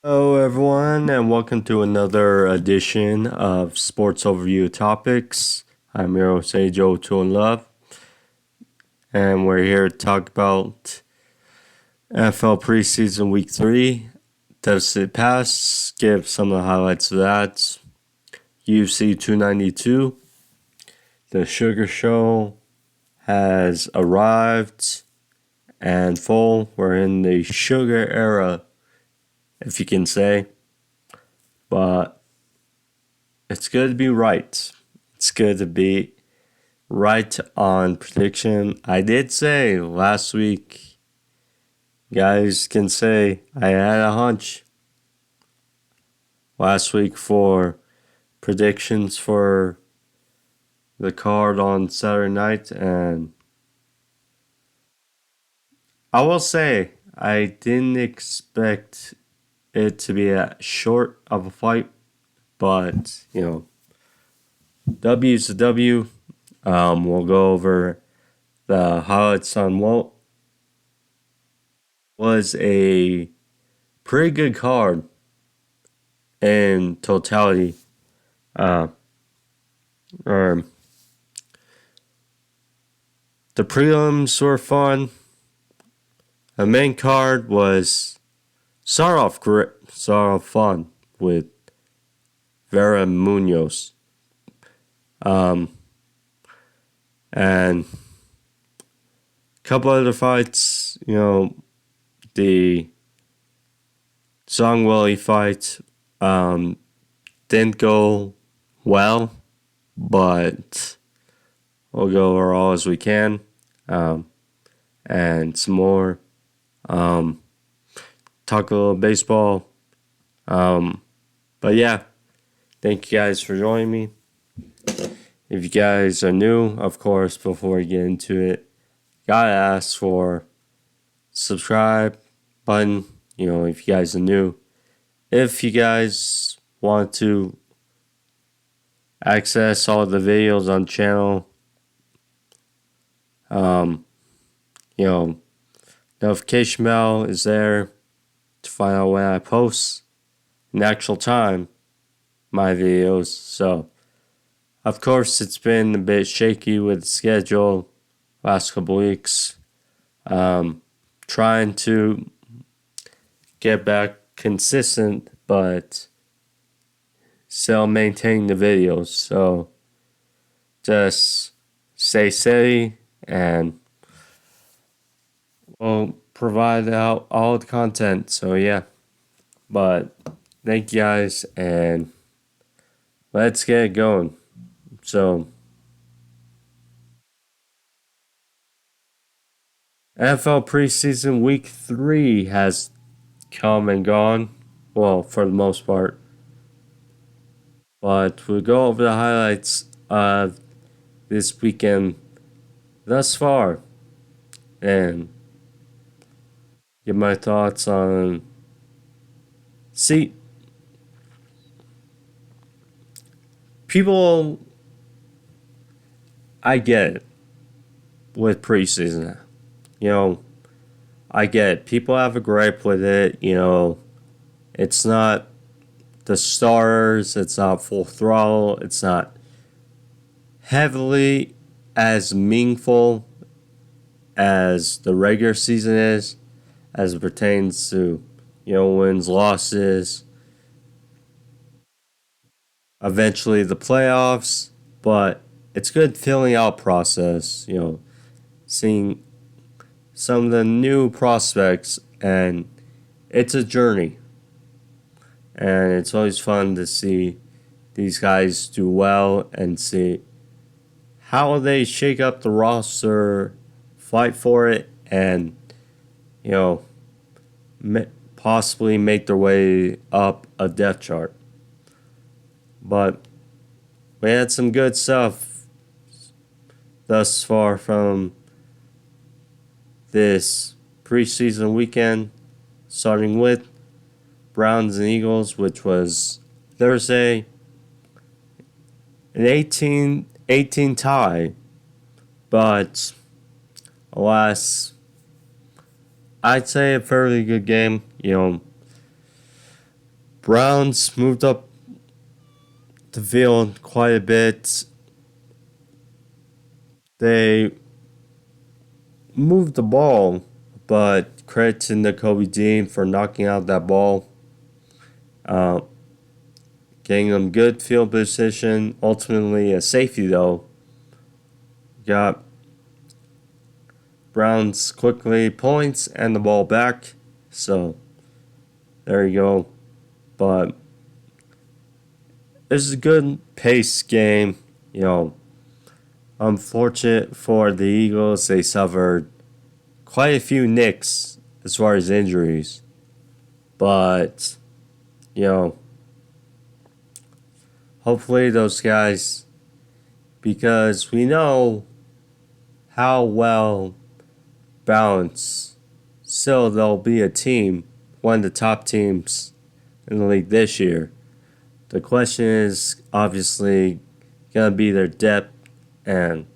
Hello, everyone, and welcome to another edition of Sports Overview Topics. I'm your host, Joe Two and Love, and we're here to talk about NFL preseason week 3. Does it pass? Give some of the highlights of that. UFC 292. The Sugar Show has arrived and full. We're in the Sugar era, if you can say. But it's good to be right. It's good to be right on prediction. I did say last week, guys can say I had a hunch last week for predictions for the card on Saturday night, and I will say I didn't expect it to be that short of a fight, but W's a W. We'll go over the highlights on what was a pretty good card in totality. Or the prelims were fun. The main card was start off fun with Vera Munoz. And a couple other fights, the Song Willie fight didn't go well, but we'll go over all as we can, and some more. Talk a little baseball. But yeah, thank you guys for joining me. If you guys are new, of course, before we get into it, gotta ask for subscribe button. If you guys are new. If you guys want to access all the videos on the channel, notification bell is there to find out when I post in actual time my videos. So, of course, it's been a bit shaky with the schedule last couple weeks. Trying to get back consistent, but still maintain the videos. So just stay steady and we'll provide out all the content. So yeah, but thank you guys and let's get it going. So NFL preseason week 3 has come and gone. Well, for the most part. But we'll go over the highlights of this weekend thus far and give my thoughts on. See, people, I get it with preseason. I get it. People have a gripe with it. It's not the stars, it's not full throttle, it's not heavily as meaningful as the regular season is, as it pertains to, wins, losses, eventually the playoffs, but it's good filling out process, seeing some of the new prospects, and it's a journey. And it's always fun to see these guys do well and see how they shake up the roster, fight for it, and, possibly make their way up a depth chart. But we had some good stuff thus far from this preseason weekend, starting with Browns and Eagles, which was Thursday, an 18 tie, but alas, I'd say a fairly good game. Browns moved up the field quite a bit. They moved the ball, but credit to Nakobe Dean for knocking out that ball, uh, getting them good field position. Ultimately, a safety though. Got Browns quickly points and the ball back. So there you go. But this is a good pace game. Unfortunate for the Eagles, they suffered quite a few nicks as far as injuries. But, hopefully those guys, because we know how well balanced still they'll be a team, one of the top teams in the league this year. The question is obviously going to be their depth and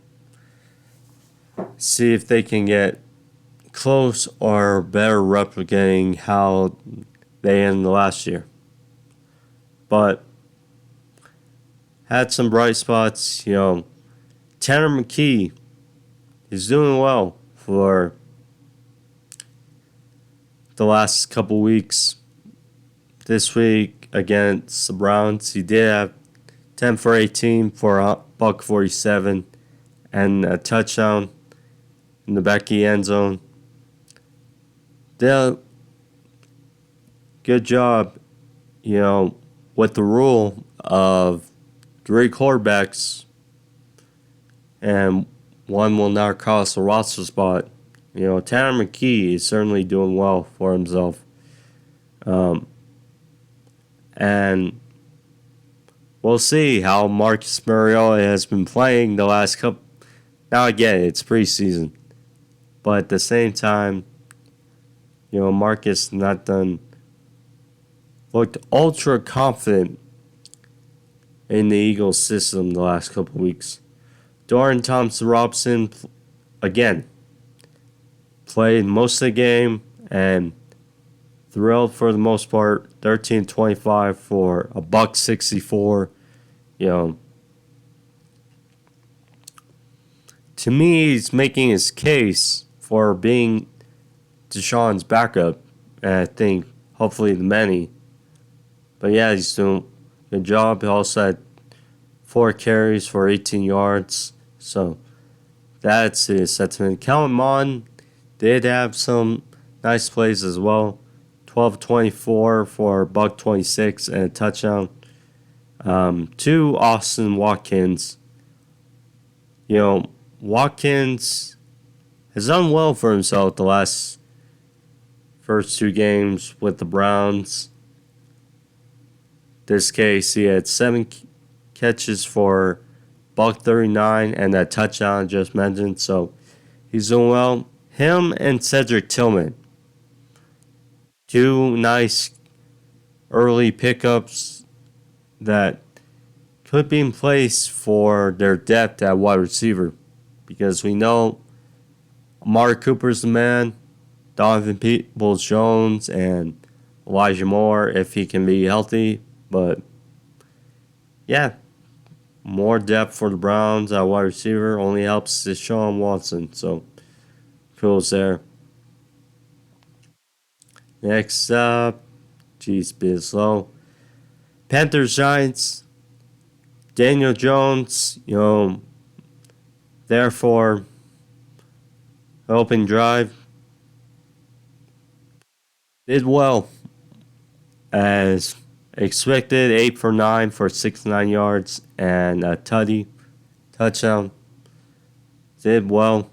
see if they can get close or better replicating how they ended last year. But had some bright spots. Tanner McKee is doing well for the last couple weeks. This week against the Browns, he did have 10 for 18 for a $147 and a touchdown in the back of the end zone. Did a good job, with the rule of 3 quarterbacks and one will not cost a roster spot. Tanner McKee is certainly doing well for himself. And we'll see how Marcus Mariota has been playing the last couple. Now, again, it's preseason. But at the same time, Marcus looked ultra confident in the Eagles system the last couple weeks. Dorian Thompson-Robinson, again, played most of the game and thrilled for the most part. 13-25 for a $164. To me, he's making his case for being Deshaun's backup, and I think hopefully the many. But yeah, he's doing a good job. He also had 4 carries for 18 yards. So that's his sentiment. Kellen Mond did have some nice plays as well. 12-24 for $126 and a touchdown. To Austin Watkins. Watkins has done well for himself the first 2 games with the Browns. This case, he had 7 catches for $139 and that touchdown I just mentioned. So he's doing well. Him and Cedric Tillman, 2 nice early pickups that could be in place for their depth at wide receiver. Because we know Amari Cooper's the man, Donovan Peoples-Jones, and Elijah Moore if he can be healthy. But, yeah, more depth for the Browns at wide receiver only helps Deshaun Watson. So, kudos there. Next up, bit slow. Panthers Giants. Daniel Jones, therefore, open drive. Did well as expected. 8 for 9 for 69 yards and a touchdown. Did well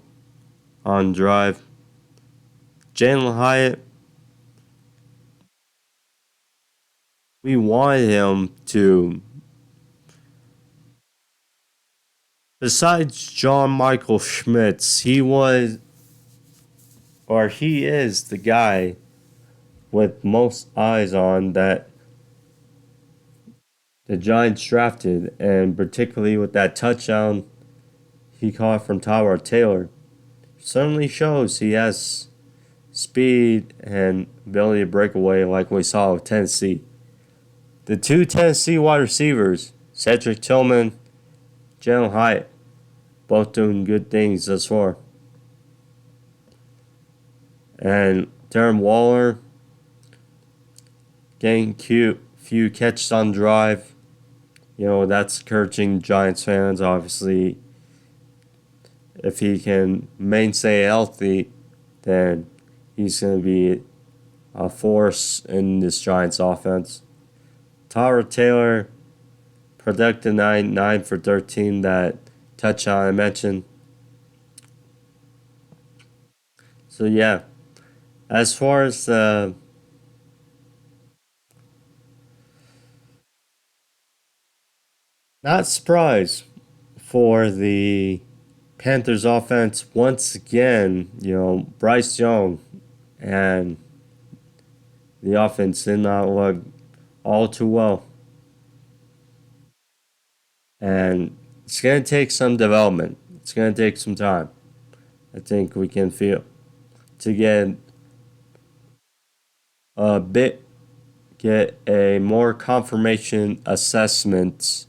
on drive. Jalen Hyatt, we wanted him to, besides John Michael Schmitz, he is the guy with most eyes on that the Giants drafted, and particularly with that touchdown he caught from Tyrod Taylor. Certainly shows he has speed and ability to break away like we saw with Tennessee. The two Tennessee wide receivers, Cedric Tillman, Jalen Hyatt, both doing good things thus far. And Darren Waller getting few catches on drive. That's encouraging Giants fans. Obviously, if he can stay healthy, then he's going to be a force in this Giants offense. Tyler Taylor, productive 9 for 13, that touchdown I mentioned. So, yeah, as far as not surprised for the Panthers offense once again, Bryce Young and the offense did not look all too well. And it's going to take some development. It's going to take some time. I think we can feel to a bit get a more confirmation assessment,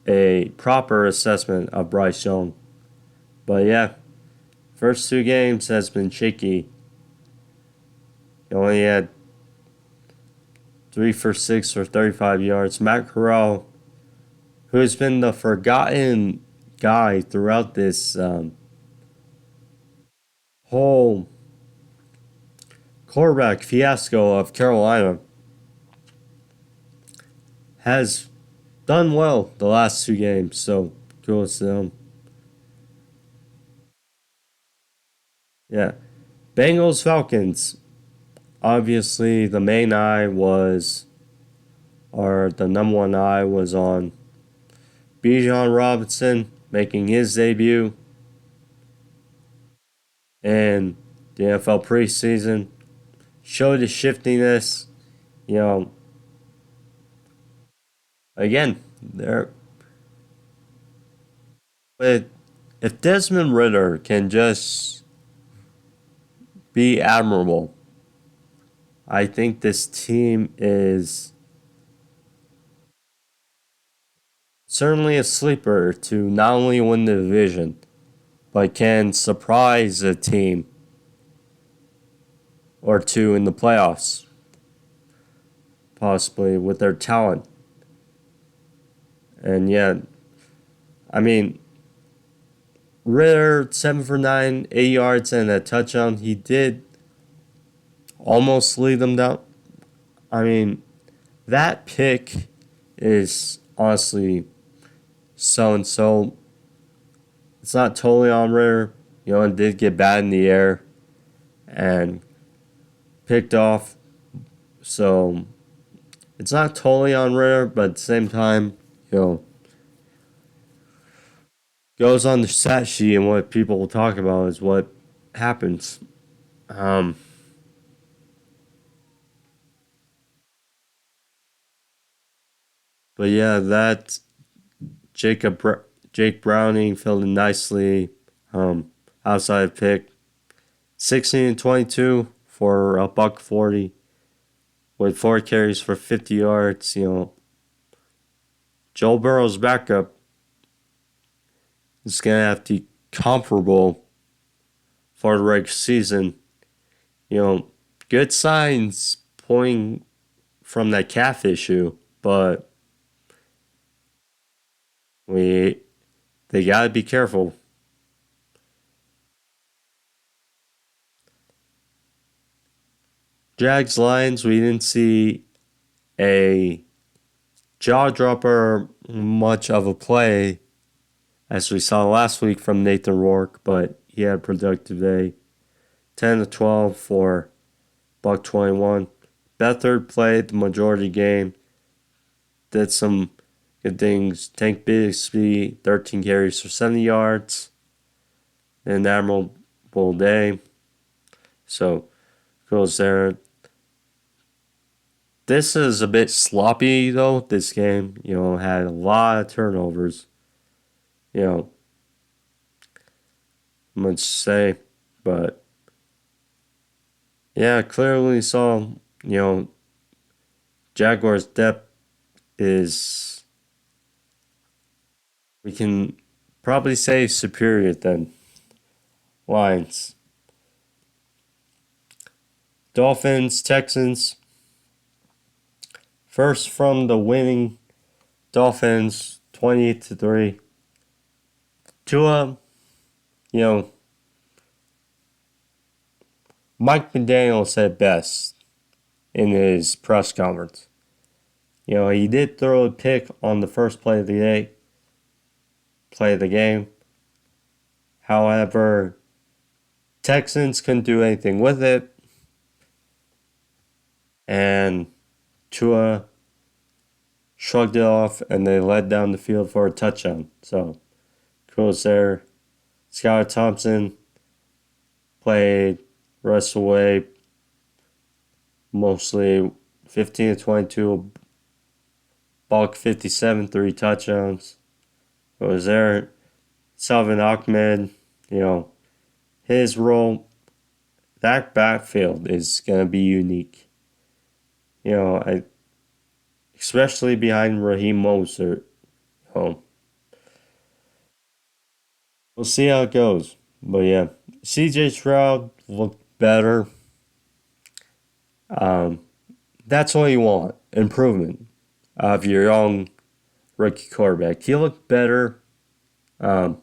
a proper assessment of Bryce Young. But yeah, first two games has been shaky. He only had 3 for 6 for 35 yards. Matt Corral, who has been the forgotten guy throughout this whole quarterback fiasco of Carolina, has done well the last two games. So kudos to him. Yeah. Bengals Falcons. Obviously, the main eye was, or the number one eye was on Bijan Robinson making his debut in the NFL preseason. Showed his shiftiness. You know, again, there. But if Desmond Ritter can just be admirable, I think this team is certainly a sleeper to not only win the division, but can surprise a team or two in the playoffs, possibly with their talent. And yeah, I mean, Ritter, 7 for 9, 8 yards, and a touchdown. He did almost lead them down. I mean, that pick is honestly so and so. It's not totally on Ritter. It did get bad in the air and picked off. So it's not totally on Ritter, but at the same time, goes on the stat sheet and what people will talk about is what happens. Um, but yeah, that Jake Browning filled in nicely. Outside pick, 16-22 for a buck 40, with 4 carries for 50 yards. Joe Burrow's backup is gonna have to be comparable for the regular season. Good signs pointing from that calf issue, but they gotta be careful. Jags Lions, we didn't see a jaw dropper much of a play as we saw last week from Nathan Rourke, but he had a productive day. 10-12 for buck 21. Beathard played the majority game. Did some good things. Tank Bigsby, 13 carries for 70 yards. An admirable day. So, goes there. This is a bit sloppy, though, this game. Had a lot of turnovers. Much to say. But, yeah, clearly saw, Jaguars' depth is, we can probably say, superior than Lions. Dolphins, Texans. First from the winning Dolphins, 28-3. Tua, you know, Mike McDaniel said best in his press conference. He did throw a pick on the first play of the game. However, Texans couldn't do anything with it, and Tua shrugged it off, and they led down the field for a touchdown. So, kudos there. Skylar Thompson played rest of the way, mostly 15-22, Bulk 57, 3 touchdowns. It was there. Salvin Ahmed, his role, that backfield is going to be unique. Especially behind Raheem Mostert. We'll see how it goes. But yeah, CJ Stroud looked better. That's all you want. Improvement of your young rookie quarterback. He looked better in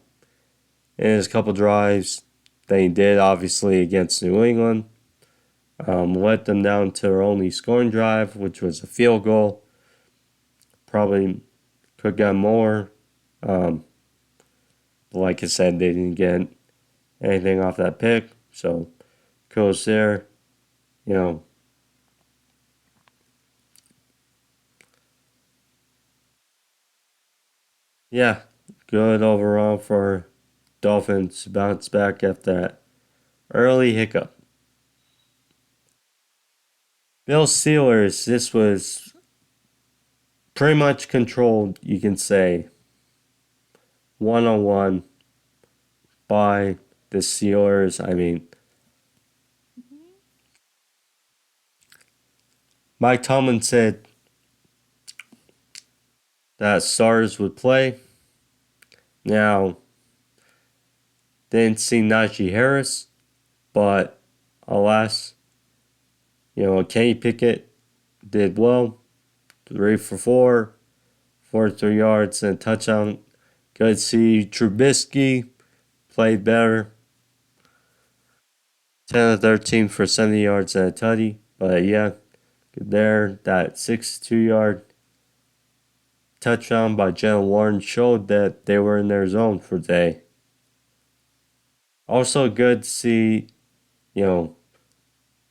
his couple drives than he did, obviously, against New England. Let them down to their only scoring drive, which was a field goal. Probably could get more. Like I said, they didn't get anything off that pick. So, kudos there. Yeah, good overall for Dolphins to bounce back after that early hiccup. Bill Steelers, this was pretty much controlled, you can say, 1-on-1 by the Steelers. I mean, Mike Tomlin said that stars would play. Now, didn't see Najee Harris, but alas, Kenny Pickett did well. 3 for 4, 43 yards and a touchdown. Good to see Trubisky played better. 10 of 13 for 70 yards and a tutty. But yeah, good there. That 62-yard touchdown by Jalen Warren showed that they were in their zone for the day. Also good to see,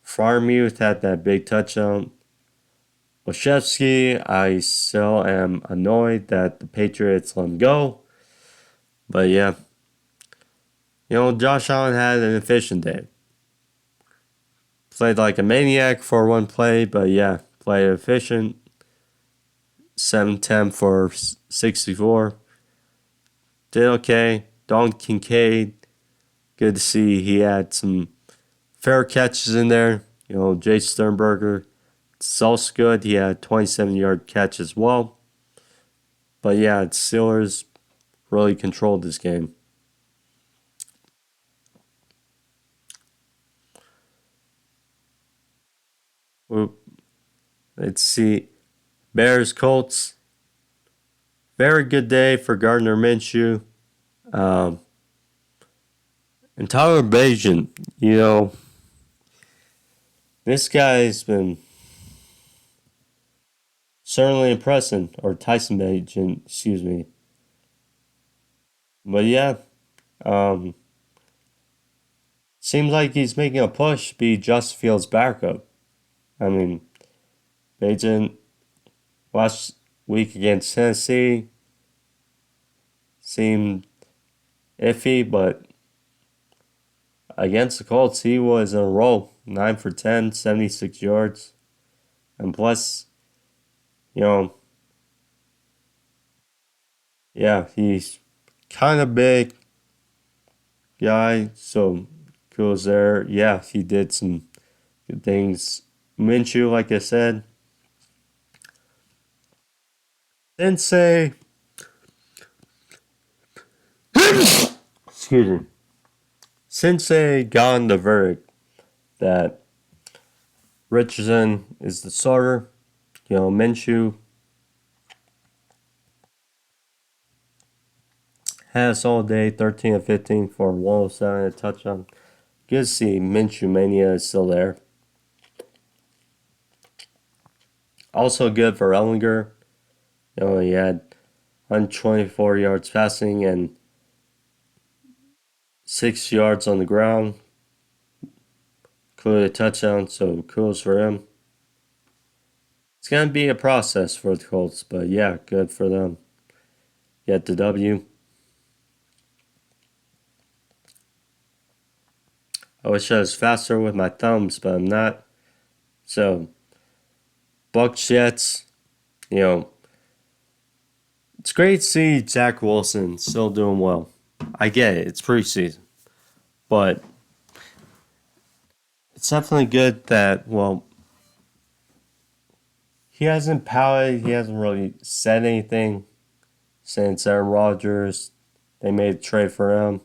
Freiermuth had that big touchdown. Olszewski, I still am annoyed that the Patriots let him go. But yeah, Josh Allen had an efficient day. Played like a maniac for one play, but yeah, played efficient. 7-10 for 64. Did okay. Don Kincaid, good to see he had some fair catches in there. Jay Sternberger, it's also good. He had a 27-yard catch as well. But yeah, Steelers really controlled this game. Let's see. Bears, Colts. Very good day for Gardner Minshew. And Tyler Bajan, this guy's been certainly impressing. Or Tyson Bajan, excuse me. But yeah, seems like he's making a push to be Justin Fields' backup. I mean, Bajan last week against Tennessee seemed iffy, but against the Colts, he was in a roll. 9 for 10, 76 yards. And plus, yeah, he's kind of big guy, so kudos there. Yeah, he did some good things. Minshew, like I said, Sensei, excuse me, Sensei got the verdict that Richardson is the starter. Minshew has all day, 13 of 15 for 107 and a touchdown. Good to see Minshew Mania is still there. Also good for Ellinger. He had 124 yards passing and 6 yards on the ground. Included a touchdown, so kudos for him. It's going to be a process for the Colts, but yeah, good for them. Get the W. I wish I was faster with my thumbs, but I'm not. So, Bucks Jets, it's great to see Zach Wilson still doing well. I get it, it's preseason. But it's definitely good that, he hasn't pouted, he hasn't really said anything since Aaron Rodgers, they made a trade for him.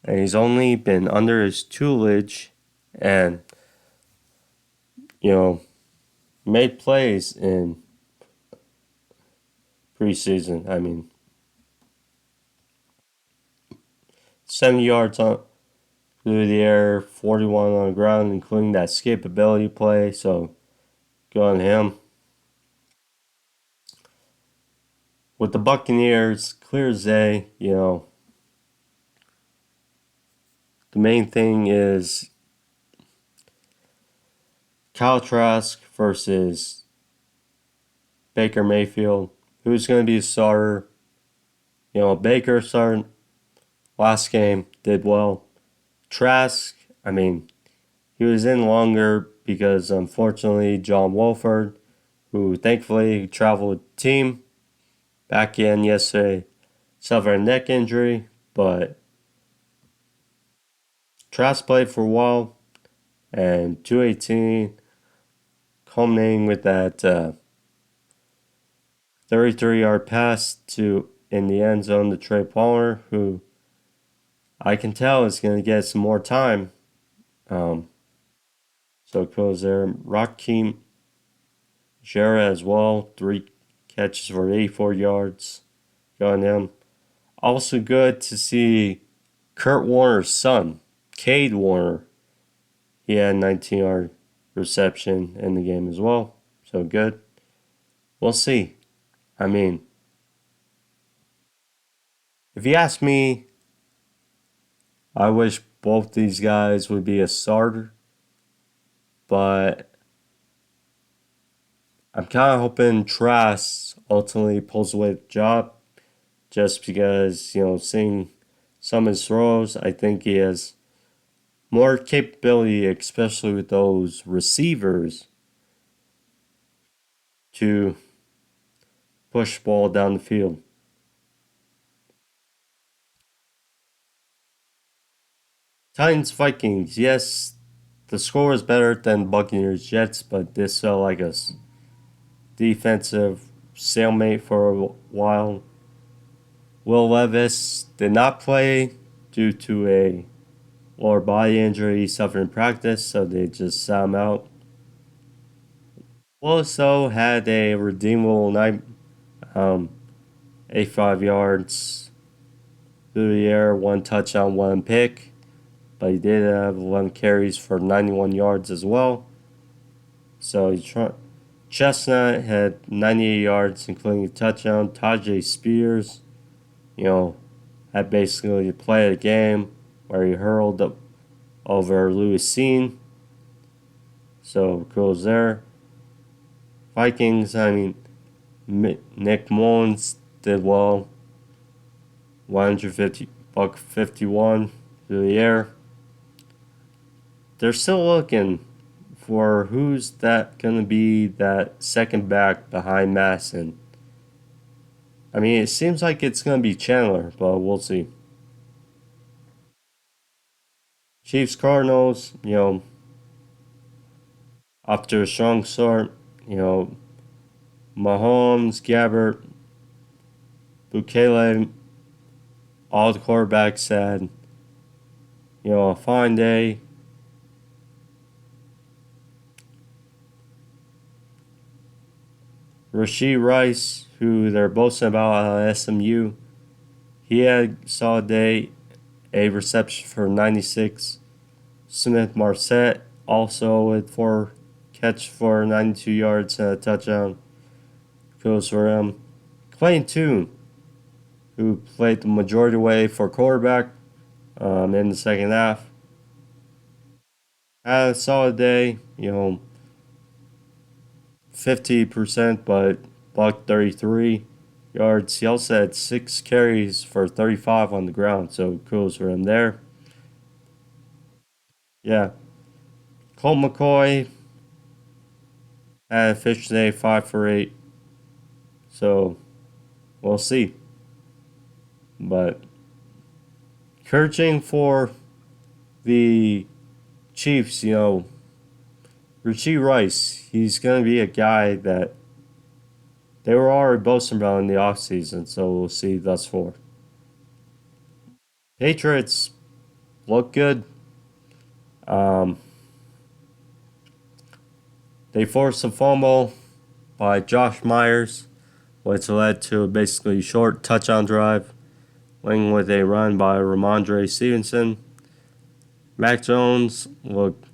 And he's only been under his tutelage and, made plays in preseason. I mean, 70 yards through the air, 41 on the ground, including that escapability play. So, good on him. With the Buccaneers, clear as day, the main thing is Kyle Trask versus Baker Mayfield. Who's going to be the starter? Baker started last game, did well. Trask, he was in longer because unfortunately John Wolford, who thankfully traveled with the team, back in yesterday, suffered a neck injury, but Trask played for a while, and 218, culminating with that 33-yard pass in the end zone to Trey Palmer, who I can tell is going to get some more time. So it goes there. Rakeem Jarrett as well, 3 catches for 84 yards. Good on him. Also good to see Kurt Warner's son, Cade Warner. He had a 19-yard reception in the game as well. So good. We'll see. If you ask me, I wish both these guys would be a starter. But I'm kind of hoping Trask ultimately pulls away the job. Just because, seeing some of his throws, I think he has more capability, especially with those receivers, to push the ball down the field. Titans Vikings, yes, the score is better than Buccaneers Jets, but this felt like a defensive stalemate for a while. Will Levis did not play due to a lower body injury he suffered in practice, so they just sat him out. Willis, though, had a redeemable night. 85 yards through the air, 1 touchdown, 1 pick. But he did have 11 carries for 91 yards as well. So Chestnut had 98 yards, including a touchdown. Tajay Spears, had basically the play of the game where he hurled up over Louis Sean. So goes there. Vikings, Nick Mullins did well. 151 through the air. They're still looking for who's that going to be that second back behind Masson. It seems like it's going to be Chandler, but we'll see. Chiefs Cardinals, after a strong start, Mahomes, Gabbert, Bukele, all the quarterbacks said, a fine day. Rasheed Rice, who they're boasting about at SMU, he had a solid day, a reception for 96. Smith Marset also with 4 catch for 92 yards and a touchdown. Goes for him. Clayton Tune, who played the majority way for quarterback in the second half, had a solid day. 50%, but buck 33 yards. He also had 6 carries for 35 on the ground, so kudos for him there. Yeah. Colt McCoy had a fish day, 5 for 8. So we'll see. But encouraging for the Chiefs, Rasheed Rice, he's going to be a guy that they were already boasting about in the offseason, so we'll see thus far. Patriots look good. Um, they forced a fumble by Josh Myers, which led to basically a short touchdown drive, linked with a run by Ramondre Stevenson. Mac Jones looked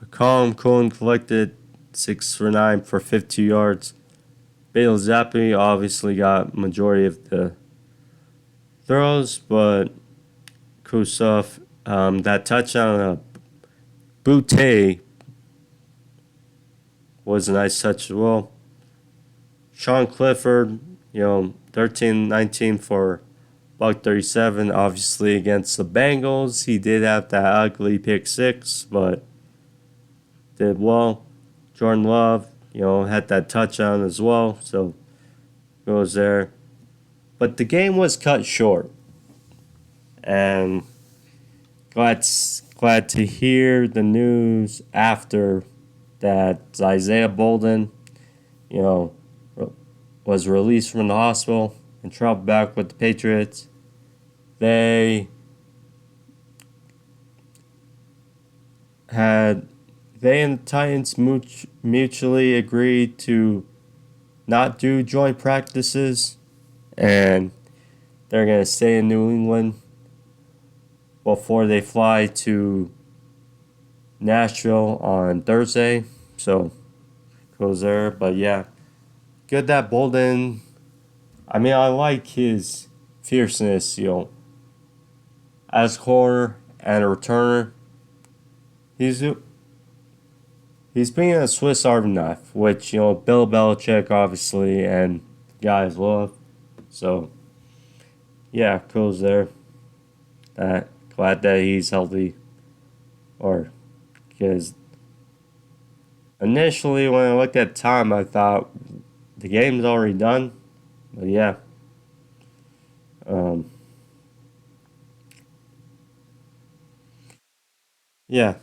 calm, cool, and collected, 6 for 9 for 52 yards. Bailey Zappi obviously got majority of the throws, but cool stuff. That touchdown of Butte was a nice touch as well. Sean Clifford, 13-19 for buck 37. Obviously against the Bengals, he did have that ugly pick 6, but did well. Jordan Love, had that touchdown as well, so goes there. But the game was cut short, and glad to hear the news after that Isaiah Bolden, was released from the hospital and traveled back with the Patriots. They and the Titans mutually agreed to not do joint practices, and they're going to stay in New England before they fly to Nashville on Thursday. So, goes there. But yeah, good that Bolden. I mean, I like his fierceness, as a corner and a returner. He's being a Swiss Army knife, which, Bill Belichick obviously and guys love. So, yeah, goes there. Glad that he's healthy. Because initially when I looked at time, I thought the game's already done. But yeah. Yeah.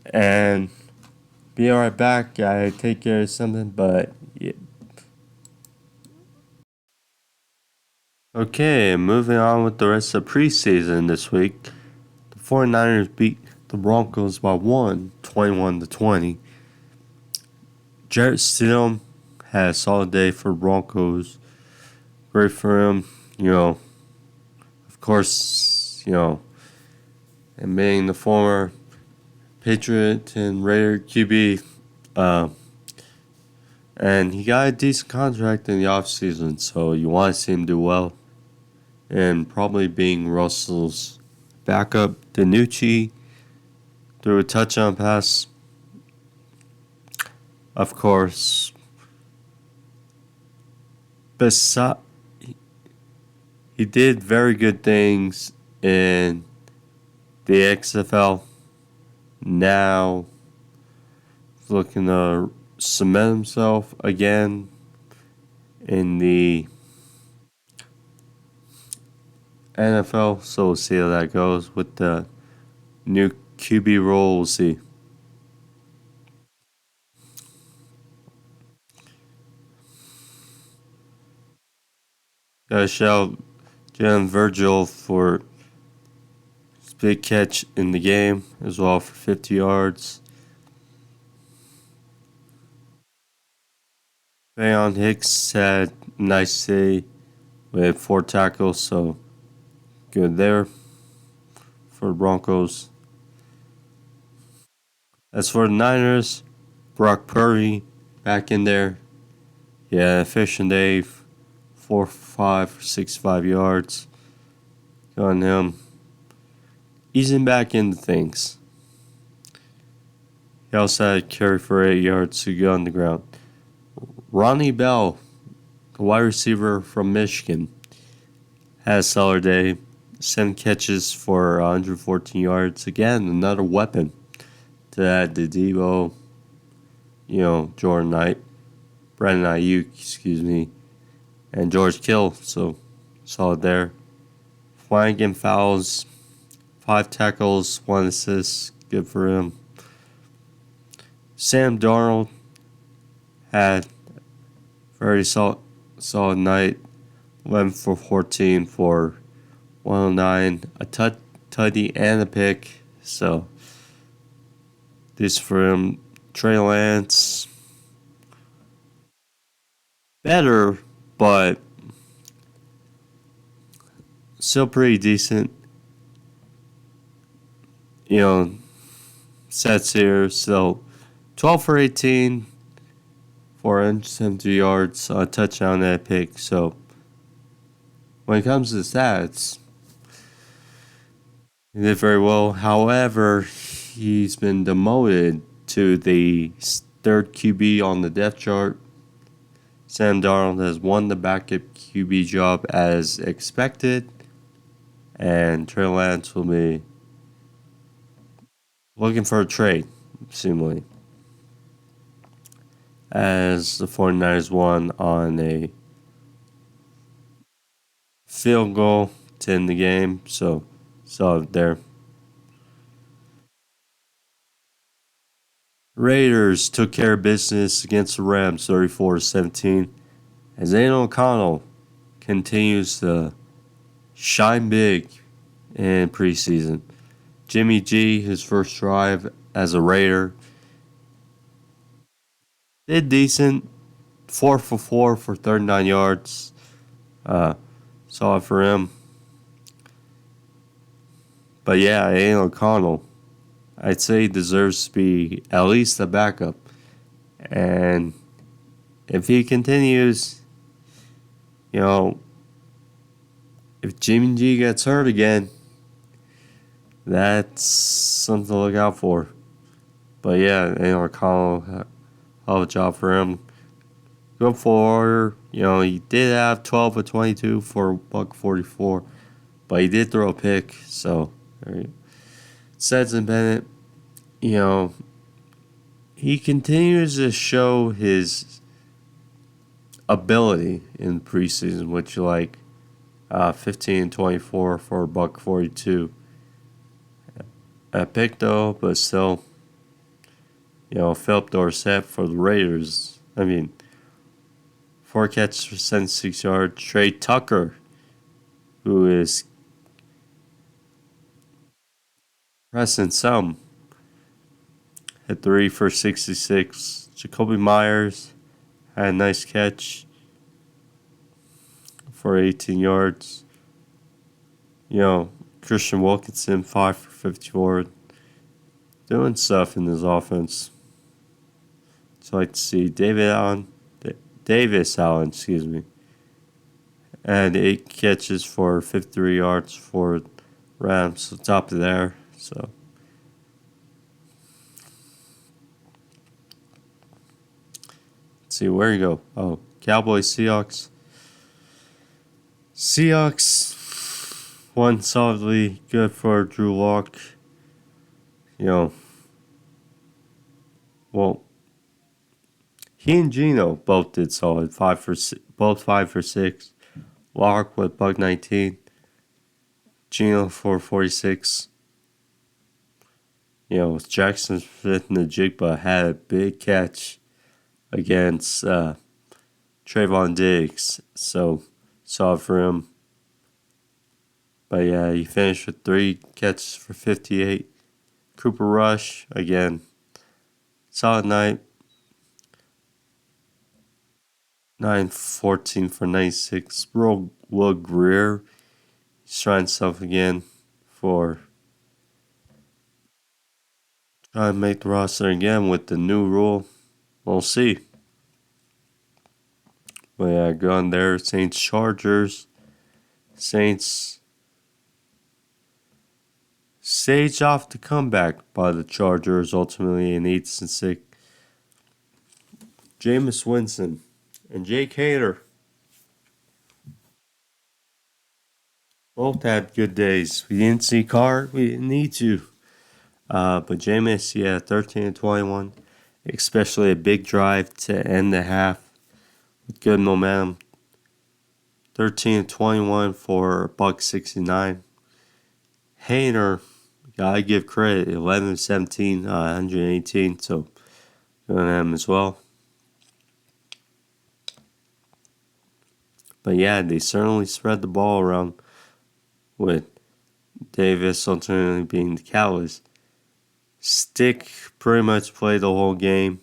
And be right back. I take care of something, but yeah. Okay, moving on with the rest of preseason this week. The 49ers beat the Broncos by 21-20. Jarrett Stidham had a solid day for Broncos. Great for him, of course, and being the former Patriot and Raider QB, and he got a decent contract in the offseason, so you want to see him do well. And probably being Russell's backup, Danucci threw a touchdown pass. Of course, he did very good things in the XFL. Now looking to cement himself again in the NFL, so we'll see how that goes with the new QB role. We'll see. Gotta shout Jalen Virgil for his big catch in the game as well for 50 yards. Bayon Hicks had a nice day with 4 tackles, so good there for the Broncos. As for the Niners, Brock Purdy back in there. Yeah, efficient day, 4 for 5 for 65 yards. Good on him. Easing back into things. He also had a carry for 8 yards to go on the ground. Ronnie Bell, the wide receiver from Michigan, had a stellar day. 7 catches for 114 yards. Again, another weapon to add to Debo, Jordan Knight, Brandon Ayuk, and George Kittle. So, solid there. Flanagan fouls, 5 tackles, 1 assist. Good for him. Sam Darnold had a very solid night. 11 for 14 for 109, a tutty and a pick. So this for him. Trey Lance, better, but still pretty decent. Sets here. So 12 for 18, 470 yards, a touchdown and a pick. So when it comes to stats, he did very well. However, he's been demoted to the 3rd QB on the depth chart. Sam Darnold has won the backup QB job as expected, and Trey Lance will be looking for a trade, seemingly, as the 49ers won on a field goal to end the game. So, solid there. Raiders took care of business against the Rams 34-17 as Aiden O'Connell continues to shine big in preseason. Jimmy G, his first drive as a Raider, did decent. 4 for 4 for 39 yards. Solid for him. But yeah, Aiden O'Connell, I'd say he deserves to be at least a backup. And if he continues, if Jimmy G gets hurt again, that's something to look out for. But yeah, O'Connell, hell of a job for him. Good for, he did have 12 of 22 for $144, but he did throw a pick. So, Stetson Bennett, he continues to show his ability in preseason, which 15-24 for $142. A pick though, but still, Philip Dorsett for the Raiders. 4 catches for 76 yards. Trey Tucker, who is pressing some, hit 3 for 66. Jacoby Myers had a nice catch for 18 yards. Christian Wilkinson, 5 for 54. Doing stuff in his offense. So I'd like to see Davis Allen, and 8 catches for 53 yards for Rams. So top of there. So let's see where you go. Oh, Cowboys, Seahawks. Seahawks won solidly. Good for Drew Lock. He and Gino both did solid. Both 5 for 6. Lock with $119. Gino for 46. Jackson Smith and the Jigba had a big catch against Trayvon Diggs. So Saw it for him. But yeah, he finished with 3 catches for 58. Cooper Rush, again, solid night. 9-14 for 96. Will Greer, he's trying himself again for trying to make the roster again with the new rule. We'll see. But yeah, going there. Saints Chargers. Saints stage off the comeback by the Chargers, ultimately in 8-6. Jameis Winston and Jake Hader both had good days. We didn't see Carr. We didn't need to. But Jameis, yeah, 13-21. Especially a big drive to end the half with good momentum. 13-21 for $169. Hader, gotta give credit. 11-17, 118. So good on him as well. But yeah, they certainly spread the ball around with Davis ultimately being the catalyst. Stick pretty much played the whole game.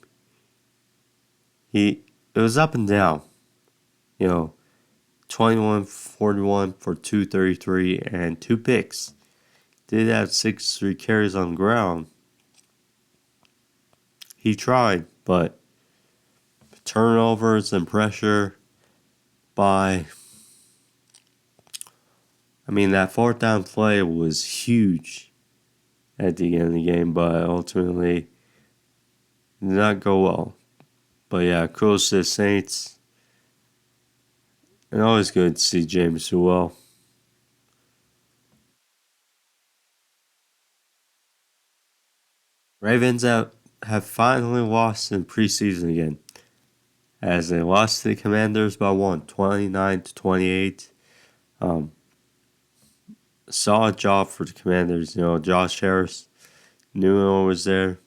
It was up and down. 21-41 for 233 and 2 picks. Did have 63 carries on the ground. He tried, but turnovers and pressure by... that 4th down play was huge at the end of the game, but ultimately did not go well. But yeah, kudos to the Saints. And always good to see James do well. Ravens have finally lost in preseason again, as they lost to the Commanders by 1, 29-28. Solid job for the Commanders. Josh Harris, knew no one was there.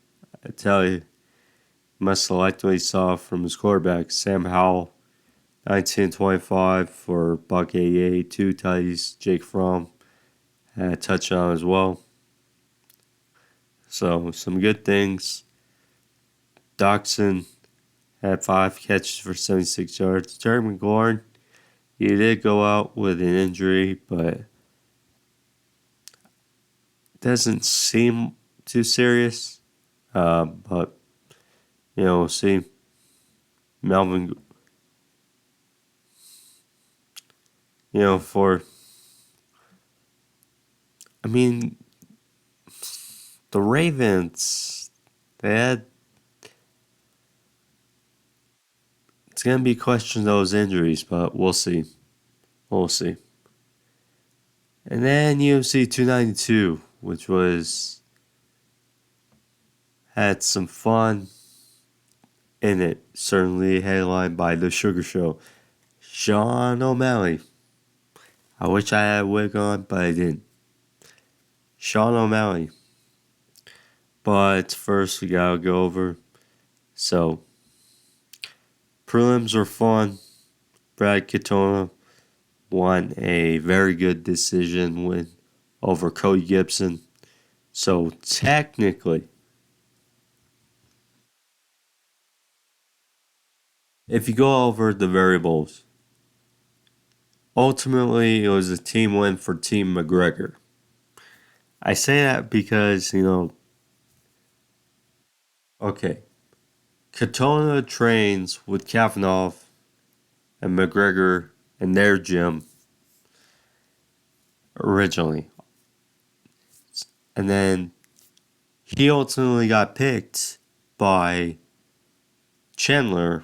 I tell you, must have liked what he saw from his quarterback, Sam Howell. 19-25 for $188, 2 tutties. Jake Fromm had a touchdown as well. So, some good things. Doxson had 5 catches for 76 yards. Terry McLaurin, he did go out with an injury, but doesn't seem too serious. But, we'll see. Melvin, the Ravens, it's going to be questioned those injuries, but we'll see. We'll see. And then UFC 292, which had some fun in it. Certainly headlined by The Sugar Show. Sean O'Malley. I wish I had a wig on, but I didn't. Sean O'Malley. But first we gotta go over. So, prelims were fun. Brad Katona won a very good decision win over Cody Gibson. So technically, if you go over the variables, ultimately it was a team win for Team McGregor. I say that because, okay, Katona trains with Kavanagh and McGregor in their gym originally. And then he ultimately got picked by Chandler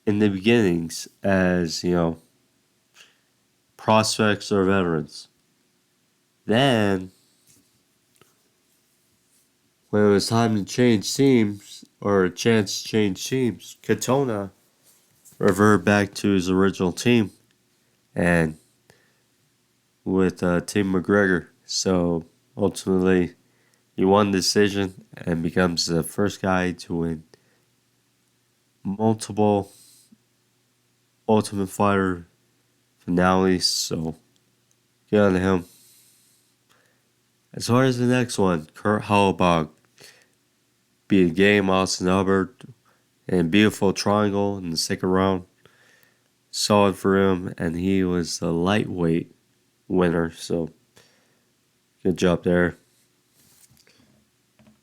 in the beginnings as, prospects or veterans. Then, when it was time to change teams, or a chance to change teams, Katona reverted back to his original team, and with Team McGregor. So, ultimately, he won the decision and becomes the first guy to win multiple Ultimate Fighter finales, so get on to him. As far as the next one, Kurt Hallbach beat Game Austin Hubbard and beautiful triangle in the second round. Solid for him, and he was the lightweight winner, so good job there.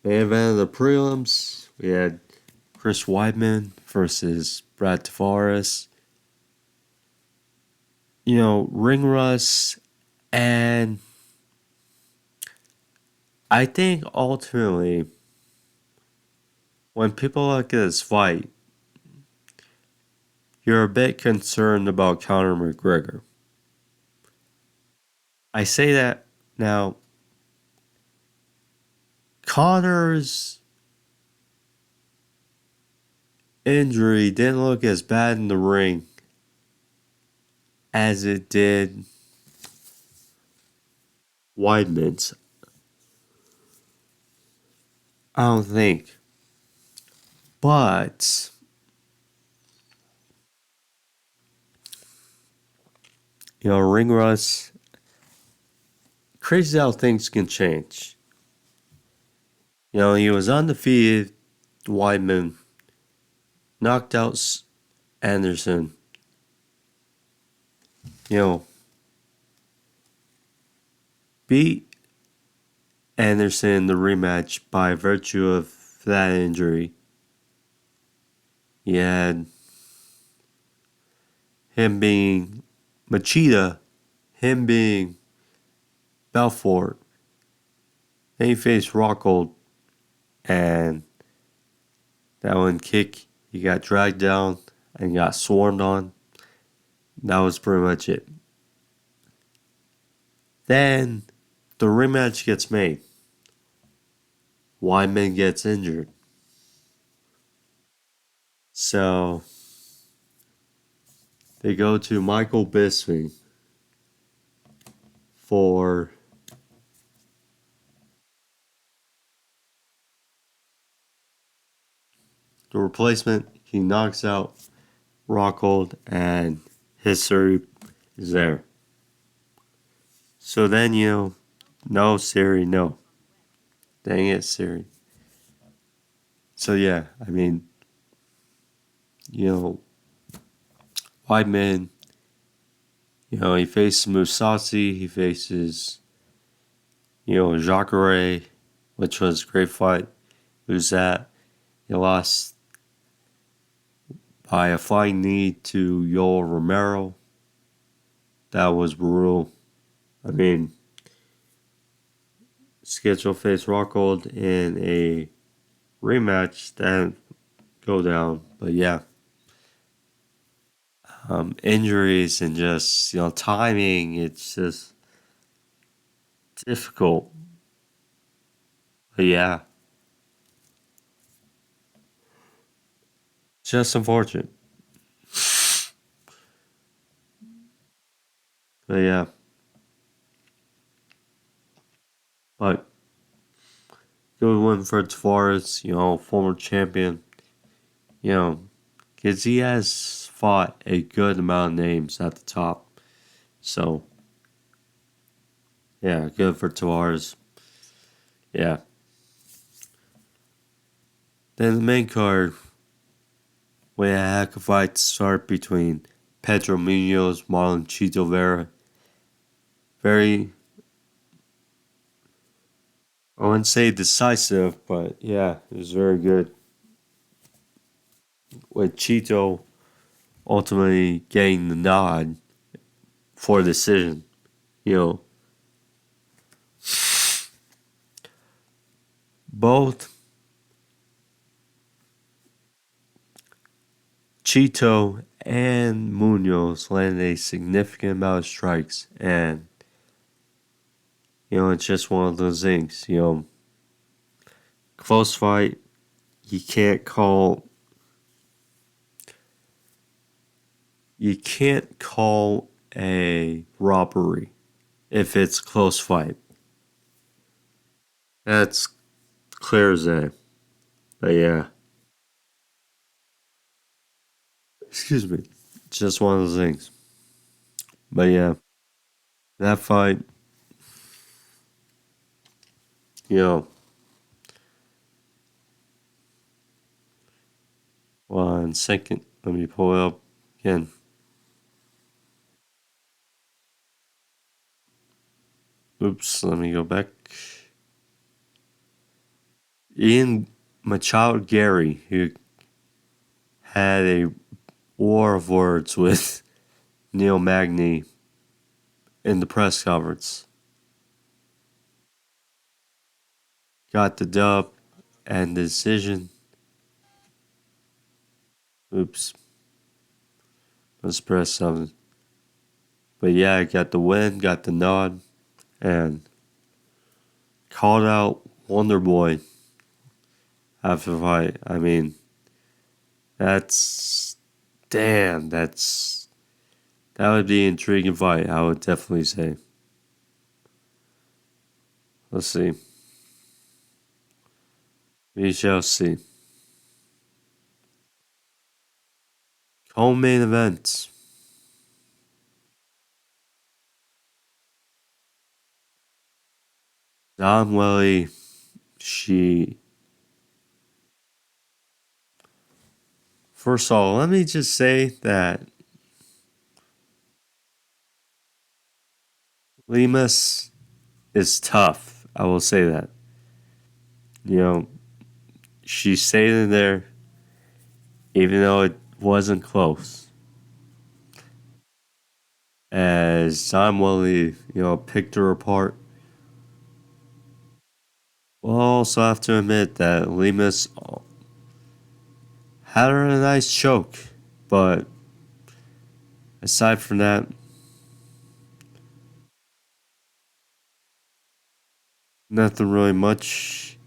Main event of the prelims, we had Chris Weidman versus Brad Tavares. Ring rust, and I think ultimately, when people look at this fight, you're a bit concerned about Conor McGregor. I say that now, Conor's injury didn't look as bad in the ring as it did Weidman's. I don't think. But, ring rust, crazy how things can change. He was undefeated. Weidman knocked out Anderson. Beat Anderson in the rematch by virtue of that injury. He had him being Machida, him being Belfort. Then he faced Rockhold, and that one kick, he got dragged down and got swarmed on. That was pretty much it. Then the rematch gets made. Weidman gets injured. So they go to Michael Bisping for the replacement. He knocks out Rockhold, and history is there. So then, no, Siri, no. Dang it, Siri. So yeah, I mean, Weidman, he faces Mousasi, he faces, Jacare, which was a great fight. Who's that? He lost by a flying knee to Yoel Romero. That was brutal. I mean, schedule face Rockhold in a rematch that go down. But yeah, injuries and just timing. It's just difficult. But yeah, just unfortunate. But yeah, but good win for Tavares. Former champion. Because he has fought a good amount of names at the top. So, yeah, good for Tavares. Yeah. Then the main card, we had a heck of a fight to start between Pedro Munoz, Marlon Chito Vera. Very, I wouldn't say decisive, but yeah, it was very good. With Chito ultimately getting the nod for decision. Both Chito and Munoz landed a significant amount of strikes, and it's just one of those things. Close fight, you can't call. You can't call a robbery if it's close fight. That's clear as day. But yeah, excuse me. just one of those things. But yeah, that fight, you know, 1 second. Let me pull it up again. Oops, let me go back. Ian Machado Gary, who had a war of words with Neil Magny in the press conference, got the dub and the decision. Oops, let's press something. But yeah, I got the win, got the nod, and called out Wonder Boy after the fight. I mean, that's damn. That would be an intriguing fight. I would definitely say. Let's see. We shall see. Co-main event. Don Welly. She. First of all, let me just say that Limas is tough. I will say that. You know, she stayed in there even though it wasn't close. As Don Welly, picked her apart. We'll also have to admit that Limas had her in a nice choke. But aside from that, nothing really much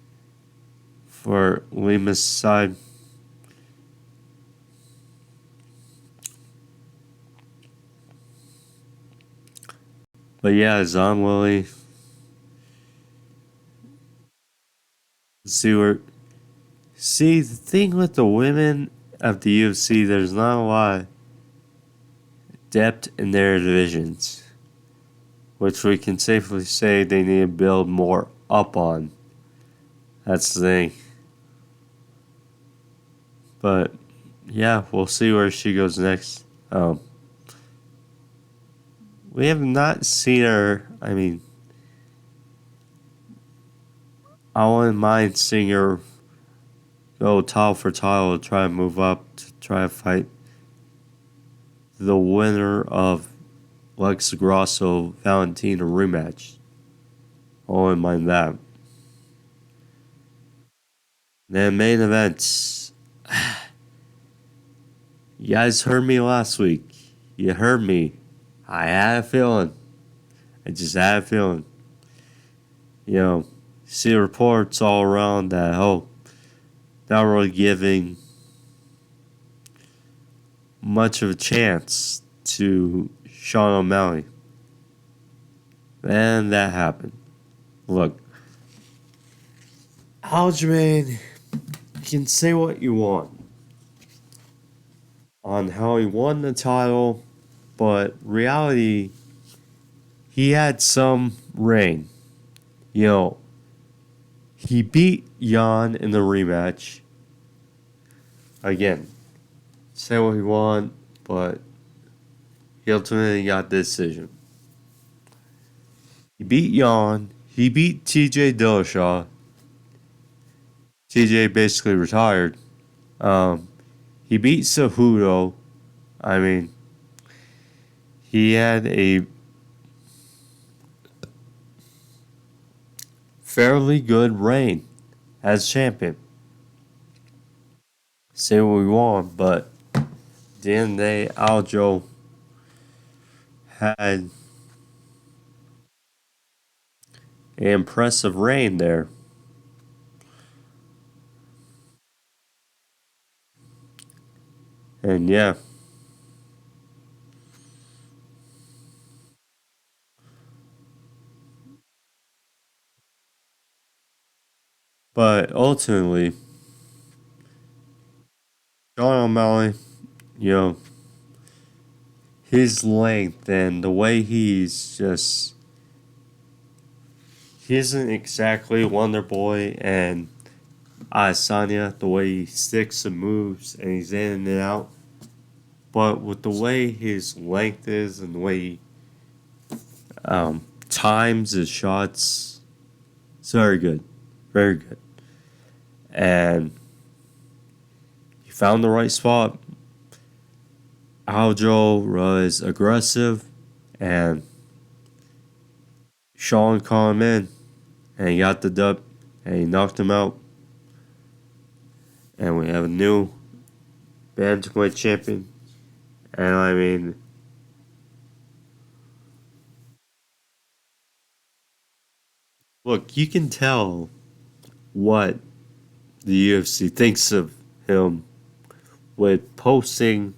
for Lima's side. But yeah, Zon Willie. See, the thing with the women of the UFC, there's not a lot of depth in their divisions, which we can safely say they need to build more up on. That's the thing. But yeah, we'll see where she goes next. We have not seen her. I mean, I wouldn't mind seeing her go title for title, try to move up, to try to fight the winner of Lex Grosso Valentina rematch. I wouldn't mind that. Then main events. You guys heard me last week. You heard me. I had a feeling. I just had a feeling. You know, see reports all around that, not really giving much of a chance to Sean O'Malley. And that happened. Look, Aljamain, you can say what you want on how he won the title, but reality, he had some reign. He beat Jan in the rematch. Again, say what you want, but he ultimately got the decision. He beat Jan. He beat TJ Dillashaw. TJ basically retired. He beat Cejudo. I mean, he had a fairly good reign as champion. Say what we want, but at the end of the day, Aljo had an impressive reign there. And yeah. But ultimately, Sean O'Malley, you know, his length and the way he's just. He isn't exactly Wonder Boy and Asanya, the way he sticks and moves and he's in and out. But with the way his length is and the way he times his shots, it's very good. Very good. And he found the right spot. Aljo was aggressive and Sean called him in and he got the dub and he knocked him out. And we have a new bantamweight champion. And I mean, look, you can tell what the UFC thinks of him with posting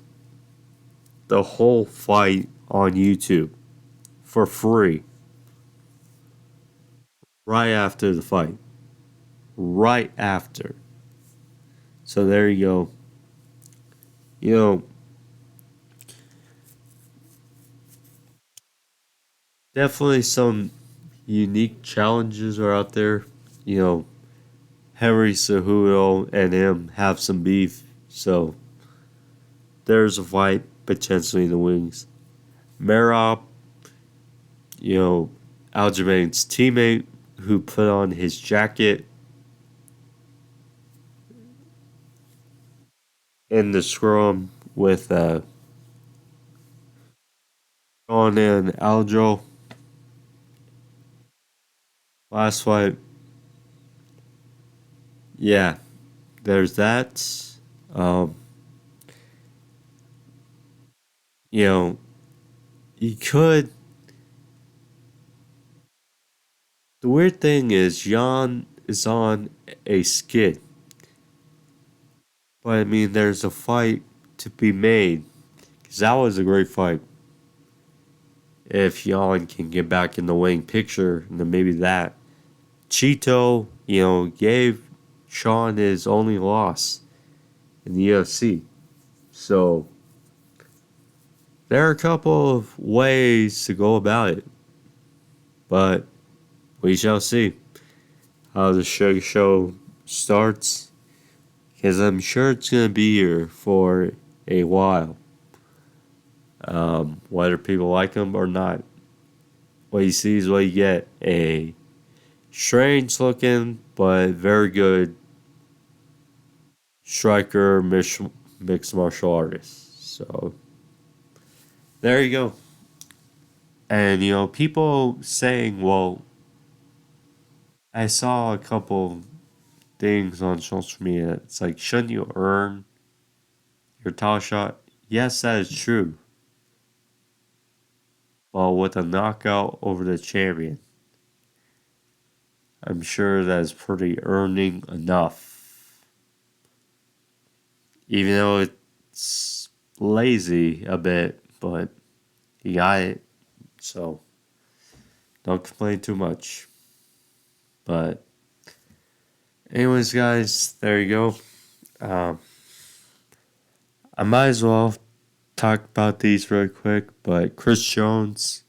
the whole fight on YouTube for free right after the fight. Right after. So there you go. You know, definitely some unique challenges are out there. You know, Henry Cejudo and him have some beef. So there's a fight potentially in the wings. Merab, you know, Aljamain's teammate who put on his jacket in the scrum with Sean and Aljo. Last fight, yeah, there's that. Um, you know, you could. The weird thing is, Jan is on a skid. But I mean, there's a fight to be made. Because that was a great fight. If Jan can get back in the winning picture, then maybe that. Cheeto, you know, gave Sean his only loss in the UFC. So there are a couple of ways to go about it. But we shall see how the show starts. Because I'm sure it's going to be here for a while. Whether people like him or not. What you see is what you get. A strange looking, but very good striker, mixed martial artist. So, there you go. And, you know, people saying, well, I saw a couple things on social media. It's like, shouldn't you earn your title shot? Yes, that is true. But with a knockout over the champion, I'm sure that's pretty earning enough. Even though it's lazy a bit, but you got it. So don't complain too much. But anyways, guys, there you go. Um, I might as well talk about these really quick. But Chris Jones,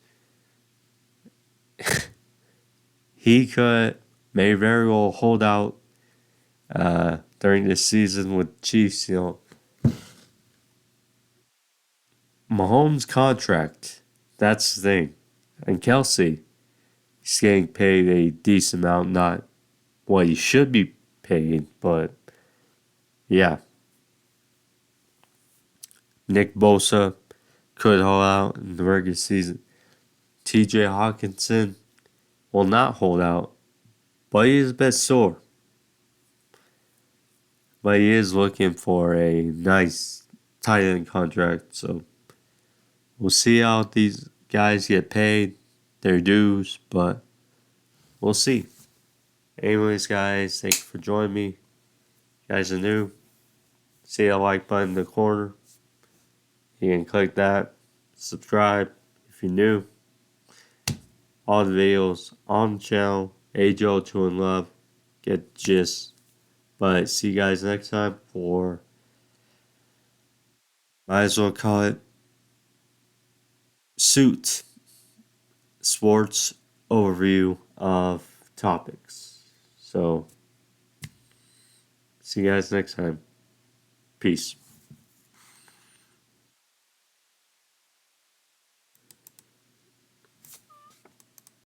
he could may very well hold out during this season with Chiefs. You know, Mahomes' contract. That's the thing. And Kelsey, he's getting paid a decent amount, not what he should be paid, but yeah. Nick Bosa could hold out in the regular season. TJ Hawkinson will not hold out, but he is a bit sore. But he is looking for a nice tight end contract, so we'll see how these guys get paid their dues, but we'll see. Anyways, guys, thank you for joining me. You guys are new. See a like button in the corner. You can click that. Subscribe if you're new. All the videos on the channel. AJO True in Love. Get the gist. But see you guys next time for, might as well call it suit sports overview of topics. So, see you guys next time. Peace.